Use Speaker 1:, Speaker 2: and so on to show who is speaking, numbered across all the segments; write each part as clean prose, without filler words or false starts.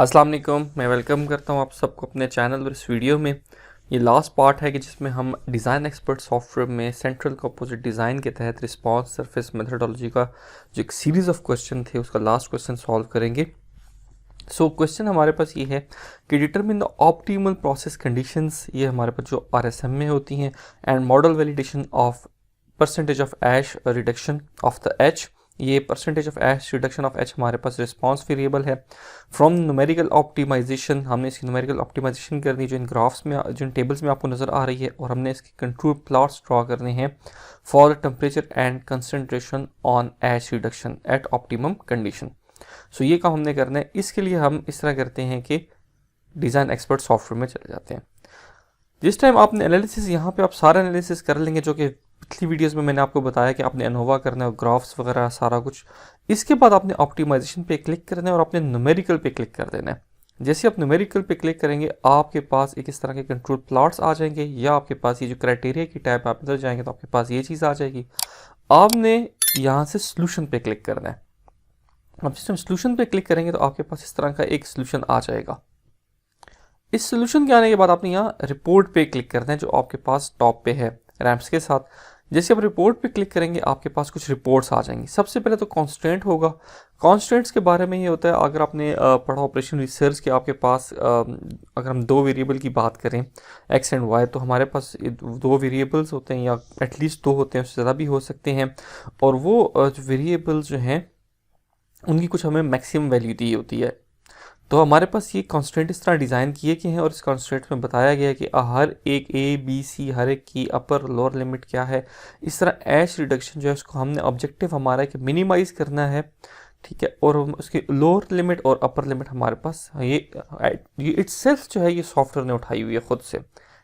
Speaker 1: अस्सलाम वालेकुम। मैं वेलकम करता हूँ आप सबको अपने चैनल पर। इस वीडियो में ये लास्ट पार्ट है कि जिसमें हम डिज़ाइन एक्सपर्ट सॉफ्टवेयर में सेंट्रल कंपोजिट डिज़ाइन के तहत रिस्पांस सरफेस मेथडोलॉजी का जो एक सीरीज़ ऑफ क्वेश्चन थे उसका लास्ट क्वेश्चन सॉल्व करेंगे। सो क्वेश्चन हमारे पास ये है कि determine the optimal process conditions, ये हमारे पास जो RSM में होती हैं, and model validation of percentage of ash reduction of the H. ये percentage of ash reduction of H हमारे पास रिस्पांस वेरिएबल है। फ्रॉम न्यूमेरिकल ऑप्टिमाइजेशन, हमने इसकी न्यूमेरिकल ऑप्टिमाइजेशन करनी जो इन ग्राफ्स में जो इन टेबल्स में आपको नज़र आ रही है, और हमने इसके कंट्रोल प्लॉट्स ड्रॉ करने हैं for temperature and concentration on ash reduction at optimum condition. So ये काम हमने करना है। इसके लिए हम इस तरह करते हैं कि डिज़ाइन एक्सपर्ट सॉफ्टवेयर में चले जाते हैं। जिस टाइम आपने एनालिसिस, यहाँ पे आप सारा एनालिसिस कर लेंगे जो कि पिछली वीडियोस में मैंने आपको बताया कि आपने एनोवा करना है, ग्राफ्स वगैरह सारा कुछ। इसके बाद आपने ऑप्टिमाइजेशन पे क्लिक करना है और आपने न्यूमेरिकल पे क्लिक कर देना है। जैसे आप न्यूमेरिकल पे क्लिक करेंगे आपके पास एक इस तरह के कंट्रोल प्लॉट्स आ जाएंगे, या आपके पास ये जो क्राइटेरिया की टैब आप इधर जाएंगे तो आपके पास ये चीज़ आ जाएगी। आपने यहाँ से सोल्यूशन पे क्लिक करना है। अब जिस हम सोल्यूशन पे क्लिक करेंगे तो आपके पास इस तरह का एक सोल्यूशन आ जाएगा। इस सोल्यूशन के आने के बाद आपने यहाँ रिपोर्ट पे क्लिक करना है जो आपके पास टॉप पे है रैम्प्स के साथ। जैसे आप रिपोर्ट पे क्लिक करेंगे आपके पास कुछ रिपोर्ट्स आ जाएंगी। सबसे पहले तो कॉन्स्टेंट होगा। कॉन्स्टेंट्स के बारे में ये होता है, अगर आपने पढ़ा ऑपरेशन रिसर्च के, आपके पास अगर हम दो वेरिएबल की बात करें एक्स एंड वाई, तो हमारे पास दो वेरिएबल्स होते हैं, या एटलीस्ट दो होते हैं, उससे ज़्यादा भी हो सकते हैं। और वो जो वेरिएबल्स जो हैं उनकी कुछ हमें मैक्सिमम वैल्यू दी होती है। तो हमारे पास ये कॉन्स्टेंट इस तरह डिज़ाइन किए गए हैं, और इस कॉन्स्टेंट में बताया गया है कि हर एक ABC हर एक की अपर लोअर लिमिट क्या है। इस तरह एश रिडक्शन जो है उसको हमने ऑब्जेक्टिव हमारा है कि मिनिमाइज़ करना है, ठीक है। और उसकी लोअर लिमिट और अपर लिमिट हमारे पास ये इट्सेल्फ जो है ये सॉफ्टवेयर ने उठाई हुई है खुद से,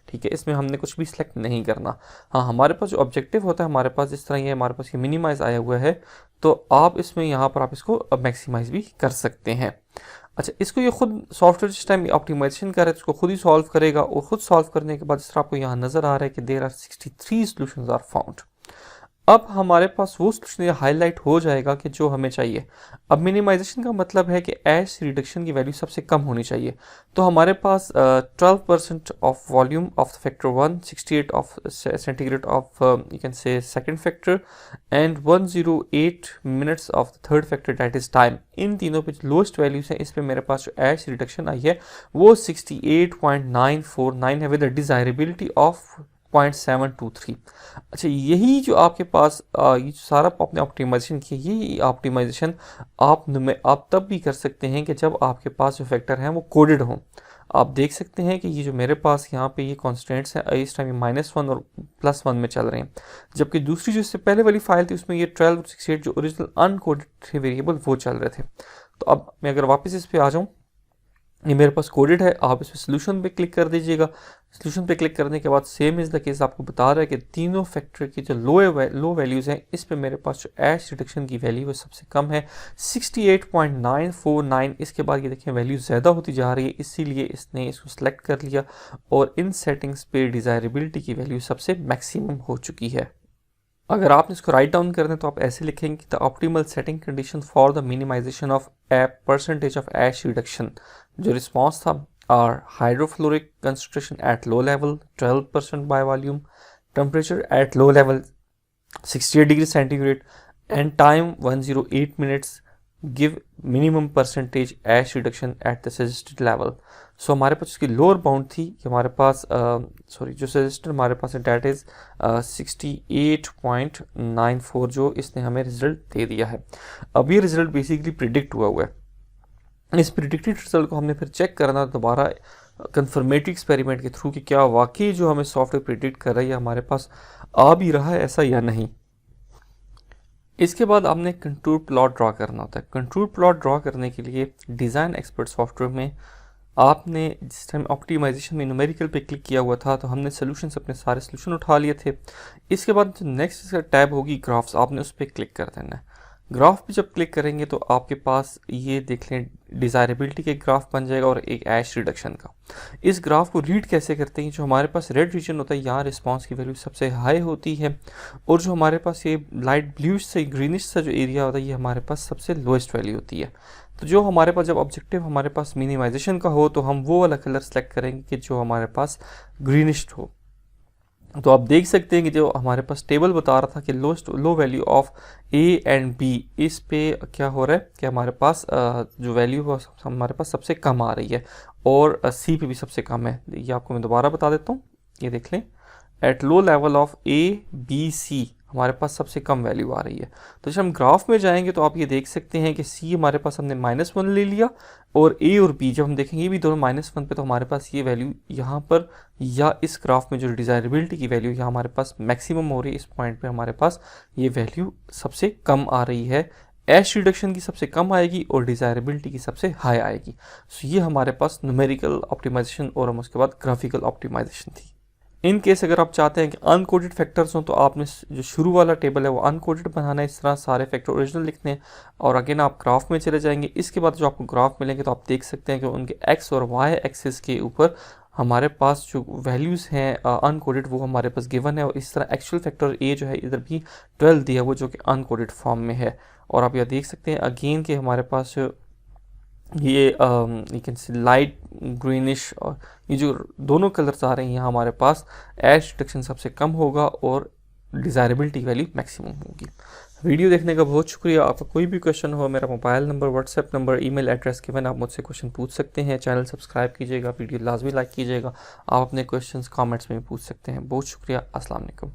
Speaker 1: ठीक है। इसमें हमने कुछ भी सिलेक्ट नहीं करना। हाँ, हमारे पास जो ऑब्जेक्टिव होता है, हमारे पास जिस तरह ये हमारे पास ये मिनिमाइज आया हुआ है, तो आप इसमें यहाँ पर आप इसको मैक्सिमाइज भी कर सकते हैं। अच्छा, इसको ये खुद सॉफ्टवेयर जिस टाइम ऑप्टिमाइजेशन कर रहा है तो इसको खुद ही सॉल्व करेगा, और खुद सॉल्व करने के बाद जिस तरह आपको यहाँ नज़र आ रहा है कि there are 63 solutions are found. अब हमारे पास वो सोल्यूशन हाईलाइट हो जाएगा कि जो हमें चाहिए। अब मिनिमाइजेशन का मतलब है कि एश रिडक्शन की वैल्यू सबसे कम होनी चाहिए। तो हमारे पास 12% of volume of factor 1, 68 of centigrade of you can say second factor, and 108 minutes of the third factor that is time. इन तीनों पे जो लोएस्ट वैल्यूज हैं, इस पे मेरे पास जो एश रिडक्शन आई है वो 68.949 है विद डिजायरेबिलिटी ऑफ 0.723। अच्छा, यही जो आपके पास ये सारा आपने ऑप्टिमाइजेशन किया, ये ऑप्टिमाइजेशन आप तब भी कर सकते हैं कि जब आपके पास जो फैक्टर हैं वो कोडेड हों। आप देख सकते हैं कि ये जो मेरे पास यहाँ पे ये कॉन्स्टेंट्स हैं, इस टाइम -1 और +1 में चल रहे हैं, जबकि दूसरी जो इससे पहले वाली फाइल थी उसमें ये 12 और 68 जो ओरिजिनल अनकोडेड थे वेरिएबल वो चल रहे थे। तो अब मैं अगर वापस इस पर आ जाऊँ, ये मेरे पास कोडेड है, आप इस पर सोल्यूशन पे क्लिक कर दीजिएगा। सोल्यूशन पे क्लिक करने के बाद सेम इज़ द केस आपको बता रहा है कि तीनों फैक्टर की जो लो वैल्यूज़ हैं, इस पे मेरे पास जो एश रिडक्शन की वैल्यू है सबसे कम है 68.949। इसके बाद ये देखें वैल्यू ज़्यादा होती जा रही है, इसीलिए इसने इसको सेलेक्ट कर लिया, और इन सेटिंग्स पे डिज़ायरेबिलिटी की वैल्यू सबसे मैक्सिमम हो चुकी है। अगर आपने इसको राइट डाउन करना है तो आप ऐसे लिखेंगे कि the optimal setting condition for the minimisation of a percentage of ash reduction. जो रिस्पॉन्स था are hydrofluoric concentration at low level 12% by volume, temperature at low level 68 degree centigrade, and time 108 minutes, give minimum percentage ash reduction at the suggested level. So हमारे पास उसकी lower bound थी कि हमारे पास जो सजेस्टेड हमारे पास है डेट इज़ 68.94, जो इसने हमें रिजल्ट दे दिया है। अब ये रिजल्ट बेसिकली प्रिडिक्ट हुआ है। इस प्रिडिक्टेड रिजल्ट को हमने फिर चेक करना दोबारा कंफर्मेटरी एक्सपेरिमेंट के थ्रू कि क्या वाकई जो हमें सॉफ्टवेयर प्रिडिक्ट कर रही है हमारे पास आ भी रहा है ऐसा या नहीं। इसके बाद आपने कंट्रोल प्लॉट ड्रॉ करना होता है। कंट्रोल प्लॉट ड्रॉ करने के लिए डिज़ाइन एक्सपर्ट सॉफ्टवेयर में आपने जिस टाइम ऑप्टिमाइजेशन में न्यूमेरिकल पे क्लिक किया हुआ था तो हमने सोल्यूशन अपने सारे सोल्यूशन उठा लिए थे। इसके बाद जो नेक्स्ट टैब होगी ग्राफ्स, आपने उस पर क्लिक कर देना है। ग्राफ पे जब क्लिक करेंगे तो आपके पास ये देख लें डिज़ायरेबिलिटी के ग्राफ बन जाएगा और एक ऐश रिडक्शन का। इस ग्राफ को रीड कैसे करते हैं, जो हमारे पास रेड रीजन होता है यहाँ रिस्पांस की वैल्यू सबसे हाई होती है, और जो हमारे पास ये लाइट ब्लूइश से ग्रीनिश सा जो एरिया होता है ये हमारे पास सबसे लोएस्ट वैल्यू होती है। तो जो हमारे पास जब ऑब्जेक्टिव हमारे पास मिनिमाइजेशन का हो तो हम वो वाला कलर सेलेक्ट करेंगे कि जो हमारे पास ग्रीनिश हो। तो आप देख सकते हैं कि जो हमारे पास टेबल बता रहा था कि low value of A and B, इस पे क्या हो रहा है कि हमारे पास जो वैल्यू है हमारे पास सबसे कम आ रही है, और सी पे भी सबसे कम है। ये आपको मैं दोबारा बता देता हूँ, ये देख लें at low level of A B C हमारे पास सबसे कम वैल्यू आ रही है। तो जब हम ग्राफ में जाएंगे तो आप ये देख सकते हैं कि सी हमारे पास हमने -1 ले लिया, और ए और बी जब हम देखेंगे ये भी दोनों -1 पे, तो हमारे पास ये वैल्यू यहाँ पर या इस ग्राफ में जो डिज़ायरेबिलिटी की वैल्यू यहाँ हमारे पास मैक्सिमम हो रही है, इस पॉइंट पे हमारे पास ये वैल्यू सबसे कम आ रही है। ऐश रिडक्शन की सबसे कम आएगी और डिज़ायरेबिलिटी की सबसे हाई आएगी। सो ये हमारे पास न्यूमेरिकल ऑप्टिमाइजेशन और हम उसके बाद ग्राफिकल ऑप्टिमाइजेशन थी। इन केस अगर आप चाहते हैं कि अनकोडेड फैक्टर्स हों तो आपने जो शुरू वाला टेबल है वो अनकोडेड बनाना है, इस तरह सारे फैक्टर ओरिजिनल लिखने हैं, और अगेन आप ग्राफ में चले जाएंगे। इसके बाद जो आपको ग्राफ मिलेंगे तो आप देख सकते हैं कि उनके एक्स और वाई एक्सिस के ऊपर हमारे पास जो वैल्यूज़ हैं अनकोडेड वो हमारे पास गिवन है, और इस तरह एक्चुअल फैक्टर ए जो है इधर भी 12 दिया वो जो कि अनकोडेड फॉर्म में है। और आप यह देख सकते हैं अगेन कि हमारे पास ये you can see light greenish, और ये जो दोनों कलर्स आ रहे हैं यहाँ हमारे पास ऐश रिडक्शन सबसे कम होगा और डिज़ायरेबिलिटी वैल्यू मैक्सिमम होगी। वीडियो देखने का बहुत शुक्रिया। आपका कोई भी क्वेश्चन हो, मेरा mobile number, WhatsApp number, email address given, आप मुझसे क्वेश्चन पूछ सकते हैं। चैनल सब्सक्राइब कीजिएगा, वीडियो लाजमी लाइक कीजिएगा। आप अपने क्वेश्चंस कमेंट्स में भी पूछ सकते हैं। बहुत शुक्रिया। अस्सलाम वालेकुम।